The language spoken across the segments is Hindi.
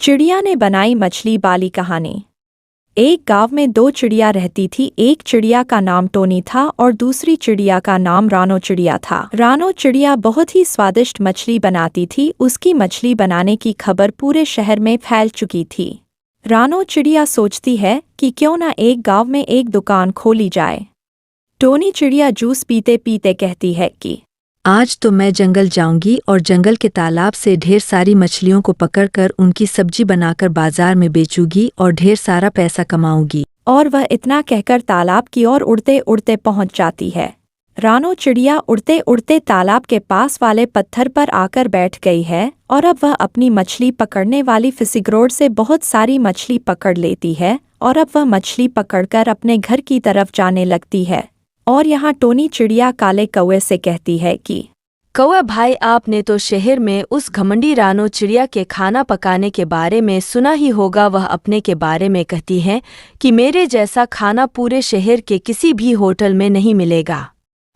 चिड़िया ने बनाई मछली वाली कहानी। एक गांव में दो चिड़िया रहती थी। एक चिड़िया का नाम टोनी था और दूसरी चिड़िया का नाम रानो चिड़िया था। रानो चिड़िया बहुत ही स्वादिष्ट मछली बनाती थी। उसकी मछली बनाने की खबर पूरे शहर में फैल चुकी थी। रानो चिड़िया सोचती है कि क्यों न एक गांव में एक दुकान खोली जाए। टोनी चिड़िया जूस पीते पीते कहती है कि आज तो मैं जंगल जाऊंगी और जंगल के तालाब से ढेर सारी मछलियों को पकड़कर उनकी सब्जी बनाकर बाजार में बेचूंगी और ढेर सारा पैसा कमाऊंगी। और वह इतना कहकर तालाब की ओर उड़ते उड़ते पहुंच जाती है। रानो चिड़िया उड़ते उड़ते तालाब के पास वाले पत्थर पर आकर बैठ गई है और अब वह अपनी मछली पकड़ने वाली फिशिंग से बहुत सारी मछली पकड़ लेती है और अब वह मछली पकड़कर अपने घर की तरफ जाने लगती है। और यहाँ टोनी चिड़िया काले कौवे से कहती है कि कौवा भाई, आपने तो शहर में उस घमंडी रानो चिड़िया के खाना पकाने के बारे में सुना ही होगा। वह अपने के बारे में कहती है कि मेरे जैसा खाना पूरे शहर के किसी भी होटल में नहीं मिलेगा।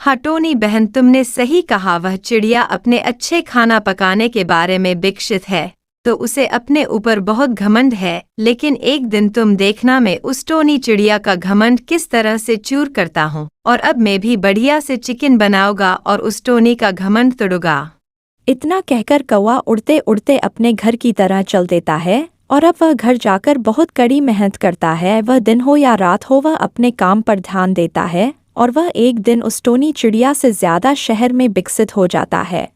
हाँ टोनी बहन, तुमने सही कहा। वह चिड़िया अपने अच्छे खाना पकाने के बारे में विकसित है तो उसे अपने ऊपर बहुत घमंड है। लेकिन एक दिन तुम देखना मैं उस टोनी चिड़िया का घमंड किस तरह से चूर करता हूँ और अब मैं भी बढ़िया से चिकन बनाऊंगा और उस टोनी का घमंड तोड़ूंगा। इतना कहकर कौवा उड़ते उड़ते अपने घर की तरह चल देता है और अब वह घर जाकर बहुत कड़ी मेहनत करता है। वह दिन हो या रात हो, वह अपने काम पर ध्यान देता है और वह एक दिन उस टोनी चिड़िया से ज्यादा शहर में विकसित हो जाता है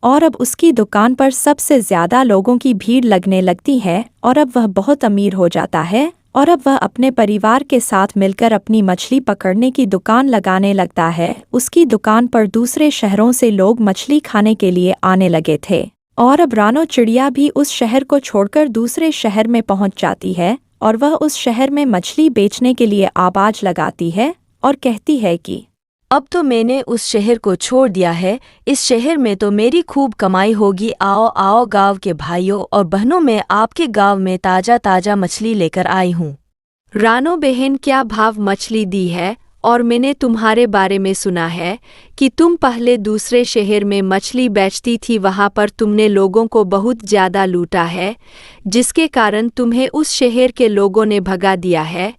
और अब उसकी दुकान पर सबसे ज्यादा लोगों की भीड़ लगने लगती है और अब वह बहुत अमीर हो जाता है और अब वह अपने परिवार के साथ मिलकर अपनी मछली पकड़ने की दुकान लगाने लगता है। उसकी दुकान पर दूसरे शहरों से लोग मछली खाने के लिए आने लगे थे और अब रानो चिड़िया भी उस शहर को छोड़कर दूसरे शहर में पहुंच जाती है और वह उस शहर में मछली बेचने के लिए आवाज लगाती है और कहती है कि अब तो मैंने उस शहर को छोड़ दिया है। इस शहर में तो मेरी खूब कमाई होगी। आओ आओ गांव के भाइयों और बहनों, मैं आपके गांव में ताजा ताजा मछली लेकर आई हूँ। रानो बहन, क्या भाव मछली दी है? और मैंने तुम्हारे बारे में सुना है कि तुम पहले दूसरे शहर में मछली बेचती थी। वहाँ पर तुमने लोगों को बहुत ज्यादा लूटा है, जिसके कारण तुम्हें उस शहर के लोगों ने भगा दिया है,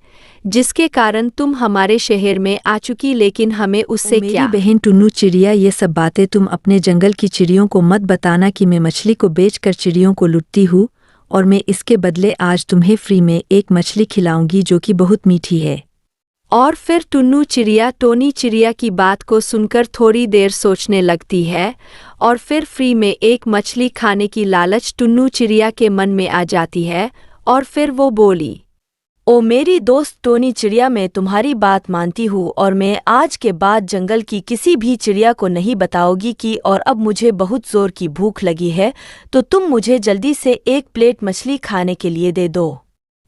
जिसके कारण तुम हमारे शहर में आ चुकी। लेकिन हमें उससे क्या? मेरी बहन टुन्नू चिड़िया, ये सब बातें तुम अपने जंगल की चिड़ियों को मत बताना कि मैं मछली को बेचकर चिड़ियों को लूटती हूँ और मैं इसके बदले आज तुम्हें फ्री में एक मछली खिलाऊंगी जो कि बहुत मीठी है। और फिर टुन्नू चिड़िया टोनी चिड़िया की बात को सुनकर थोड़ी देर सोचने लगती है और फिर फ्री में एक मछली खाने की लालच टुन्नू चिड़िया के मन में आ जाती है और फिर वो बोली, ओ मेरी दोस्त टोनी चिड़िया, मैं तुम्हारी बात मानती हूँ और मैं आज के बाद जंगल की किसी भी चिड़िया को नहीं बताओगी कि और अब मुझे बहुत जोर की भूख लगी है तो तुम मुझे जल्दी से एक प्लेट मछली खाने के लिए दे दो।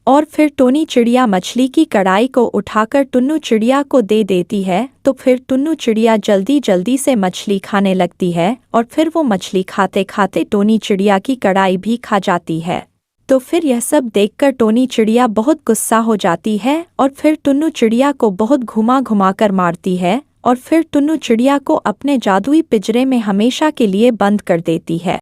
और फिर टोनी चिड़िया मछली की कढ़ाई को उठाकर टुन्नू चिड़िया को दे देती है। तो फिर टुन्नू चिड़िया जल्दी जल्दी से मछली खाने लगती है और फिर वो मछली खाते खाते टोनी चिड़िया की कढ़ाई भी खा जाती है। तो फिर यह सब देखकर टोनी चिड़िया बहुत गुस्सा हो जाती है और फिर टुन्नू चिड़िया को बहुत घुमा घुमा कर मारती है और फिर टुन्नू चिड़िया को अपने जादुई पिंजरे में हमेशा के लिए बंद कर देती है।